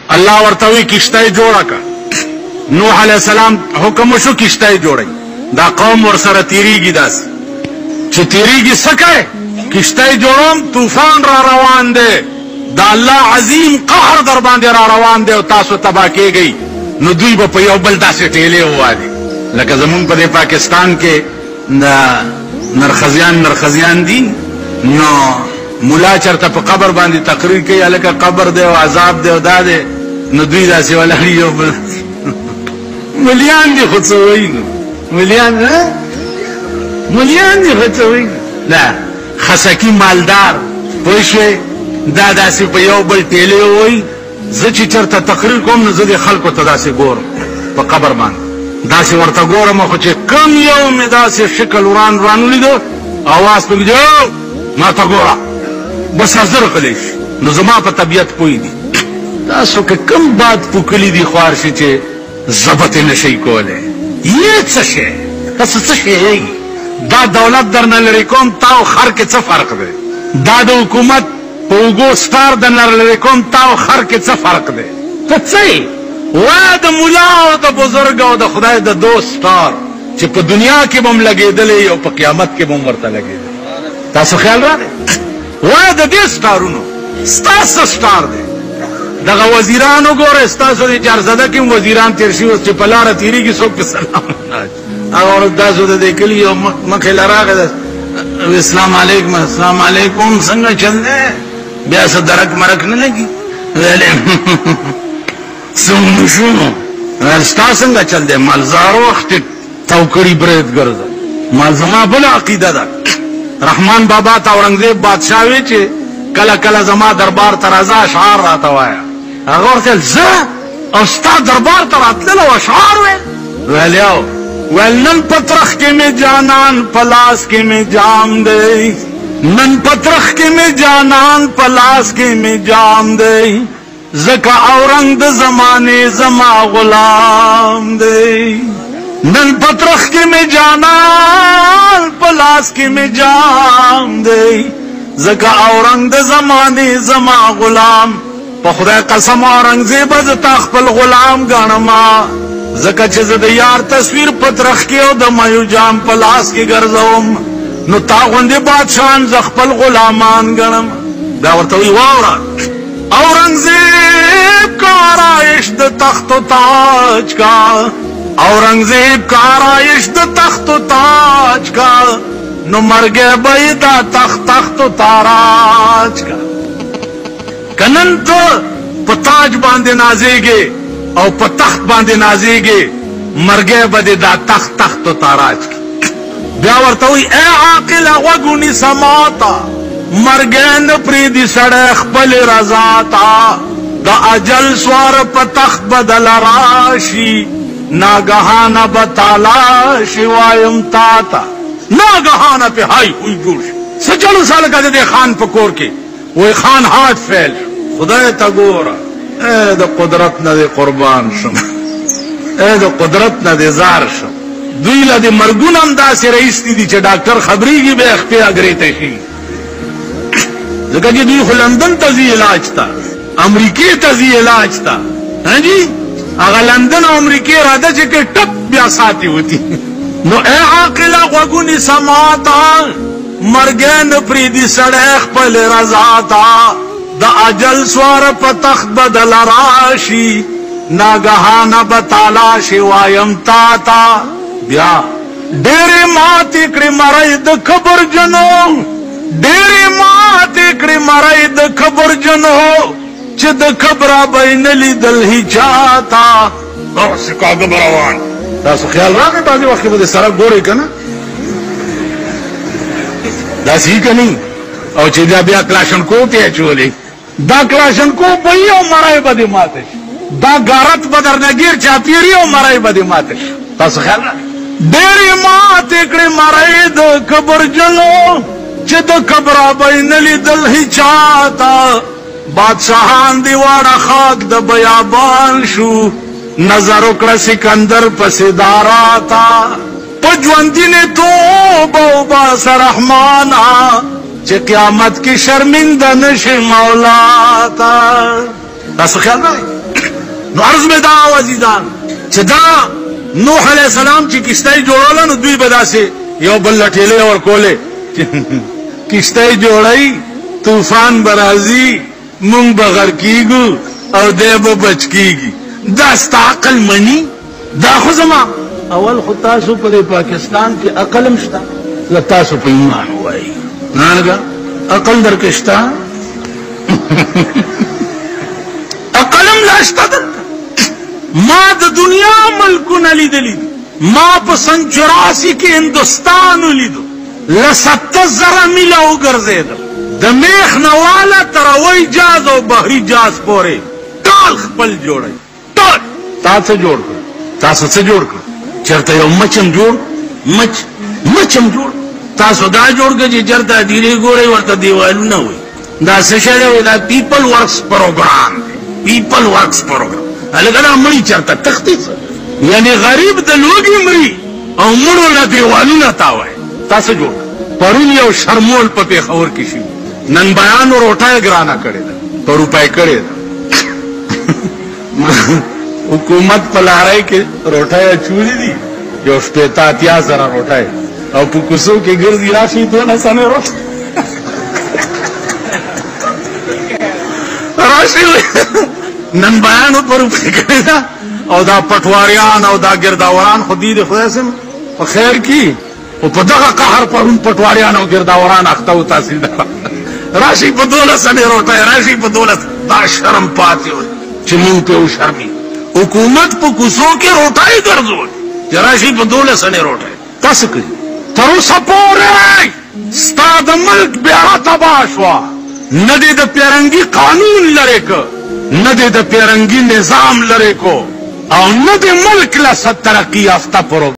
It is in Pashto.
الله ورته وی کشته جوړه کا. نوح علیہ السلام حکم وشو کشته جوړی. دا قوم ورسره تیریږي داس چې تیریږي سکه کشته جوړوم طوفان را روان دی دا الله عظیم قهر در باندې را روان دی او تاسو تبا کېږئ. نو دوی به په یو بل داسې ټیلې ووالي لکه زمونږ په پاکستان کې دا نرخزیان دي. نو مولا چرته په قبر باندې تقریر کوي هلکه قبر دی او عذاب دی او دا دی. نو دوی داسې ولاړي یو بل ملیان دي خو څه وایي نو ملیان دي خو څه وایي نه خسکی مالدار پوه شوې دا داسې په یو بل ټیلې ووایي. زه چې چرته تقریر کوم نو زه د خلکو ته داسې ګورم په قبر باندې داسې ورته ګورم خو چې کم یو مې داسې شکل وران ولیدو اواز پکې دی ما ته ګوره بس حاضر غلی شي. نو زما په طبیعت پوی دي تاسو که کم باد پوکلی دي خوار شي چې ضبط نه شي کولی یې څه شی تاسو څه شی دا دولت درنه لرې کوم تا او خر کې څه فرق دی؟ دا د حکومت په اوږو سټار درنه لرې کوم تا او خر کې څه فرق دی؟ ته څه یې وایه د ملا او د بزرګ او د خدای د دوست سټار چې په دنیا کې به هم لګېدلی او په قیامت کې به هم ورته لګېدلی. تاسو خیال راغی وایه د دې سټارونو ستاسو سټار دی. دغه وزیران وګوره ستاسو د چارزده کې هم وزیران تېر شوي اوس چې په لاره تېرېږي څوک پې سلام هغه ورځ تاسو د دې کلي یو مخې له راغی السلام علیکم السلام علیکم څنګه چل دی بیا څه درک مرک نه لګي ویلې څنګه شو ستا څنګه چل دی مالزار وخت توکړی برید ګرځه مال زما بله عقیده ده. رحمان بابا ته اورنګزیب بادشاه وی چې کله کله زما دربار ته راځه اشعار راته وایه. هغه ورته ویل زه او ستا دربار ته راتلل او اشعار ویل ویل نن پترخ کې مې جانان پلاس کې مې جام دی نن پترخ کې مې جانان پلاس کې مې جام دی زکه اورنګ د زمانه زما غلام دی نن پترخ کې مې جانان پلاس کې مې جام دی زکه اورنګ د زمانه زما غلام په خدای قسم اورنګزیب ز تا خپل غلام ګڼما زکه چې زه د یار تصویر پترخ کې او د مایو جام پلاس کې ګرځوم نو تا غوندې بادشاهان ز خپل غلامان ګڼم. دا ورته وی واوره اورنګزیب کا آرایش د تخت و تاج کا اورنګزیب کا آرایش د تخت و تاج کا نو مرګ به دا تخت و تاراج کا. کنن ته په تاج باندې نازېږي او په تخت باندې نازېږي مرګ به دا تخت و تاراج کی. بیا ورته وی ای عاقل غوږ نیسه ماته مرګ نه پرېږدي سړی خپل رضا ته د اجل سوار په تخت بدل راشي ناګهانه به تالا شي وایم تا ته ناګهانه پې های خوی جوړ شي. څه چلو ساله که د دې خان په کور کې وی خان هات فیل خدای ته ګوره ای د قدرت نه دې قربان شم ای د قدرت نه دې زار شم. دوی له دې مرګونه هم داسې رایستي دي چې ډاکټر خبرېږي بیا خپې اګرې ته شي ځکه چې دوی خو لندن ته ځي علاج ته امریکې ته ځي علاج ته جی هغه لندن او امریکې راده چې کې ټپ بیا ساتي وتی. نو ای عاقله غوږ نیسه ماته مرګ نه پرېږدي سړی خپل رضا ته د اجل سوار په تخت بدل راشي ناګهانه به تالا شي وایم تا ته. بیا ډېرې ماتې کړې مرۍ د کبرجنو ډېرې ماتې کړې مرۍ د کبرجنو چې د کبره به یې نه لیدل هیچا ته. داسې کاږه به روان تاسو خیال راغی بعضې وخت کې به د سړک ګورئ که نه داسې یي که نه او چې دا بیا کلاشنکوف یې اچولې دا کلاشنکوف به یي او مرۍ به دې ماته شي دا غارت به درنه ګیر چاپېري او مرۍ به دې ماته شي. تاسو خیال راغی ډېرې ماتې کړې مرۍ د کبرجنو چې د کبره به یې نه لیدل هیچا ته. بادشاهان دی واړه خاک د بیابان شو نظر وکړه سکندر پسې دارا ته. په ژوندینې توبه وباسه رحمانه چې قیامت کې شرمنده نشي مولا ته. تاسو خیال راغی نو عرض میں دا عزیزان چې دا نوح علیہ السلام چې کشتۍ جوړوله نو دوی به داسې یو بل لټېلې ورکولې کشتۍ جوړی طوفان به راځي مونږ به غرق کېږو او دی به بچ کېږي دا ستا عقل مني دا خو زما اول خو تاسو په پاکستان کې عقل هم شته له تاسو په ایمان ووایي نارګه عقل درکې شته عقل هم لا شته درته ما د دنیا ملکونه لیدلي ما په سن 84 کې هندوستان ولیدو له 70,000 میله وګرځېدم د میخ نه واله تر هوایي جهاز او بحري جهاز پورې ټول خپل جوړوي ټول تا څه جوړ کړ تاسو څه جوړ کړ چېرته یو مچ هم جوړ مچ هم جوړ تاسو دا جوړ کړ چې چېرته ډیرې ګورئ ورته دیوالونه وي دا څه شی دی دا پیپل ورکس پروګرام دی پیپل ورکس پروګرام هلکه دا مړي چېرته تختې څه یعنې غریب د لوږې مري او مړو له دیوالونه تاوایي تاسو جوړ پرون یو شرمول په پېښور کې شي نن بیانو روټۍ ګرانه کړې ده په روپۍ کړې ده حکومت په لارۍ کې روټۍ اچولې دي یو 80,000 روټۍ او په کوڅو کې ګرځي راشي 12 سنې روټۍ راشي نن بیانو په روپۍ کړې ده او دا پټواریان او دا ګرداوران خو دې د خدای سم په خیر کې او په دغه قهر پرون پټواریان او ګرداوران اخته و تحصیلدار راشي په 12 سنې روټۍ راشي په 12 دا شرم پاتې و چې مونږ پې وشرمي حکومت په کوڅو کې روټۍ ګرځول چې راشي په 12 سنې روټۍ تاسو کړي تر اوسه پورې ستا د ملک بیړه تباه شوه نه دې د پیرنګي قانون لرې که نه دې د پیرنګي نظام لرې کو او نه دې ملک له ترقي یافته پروګرام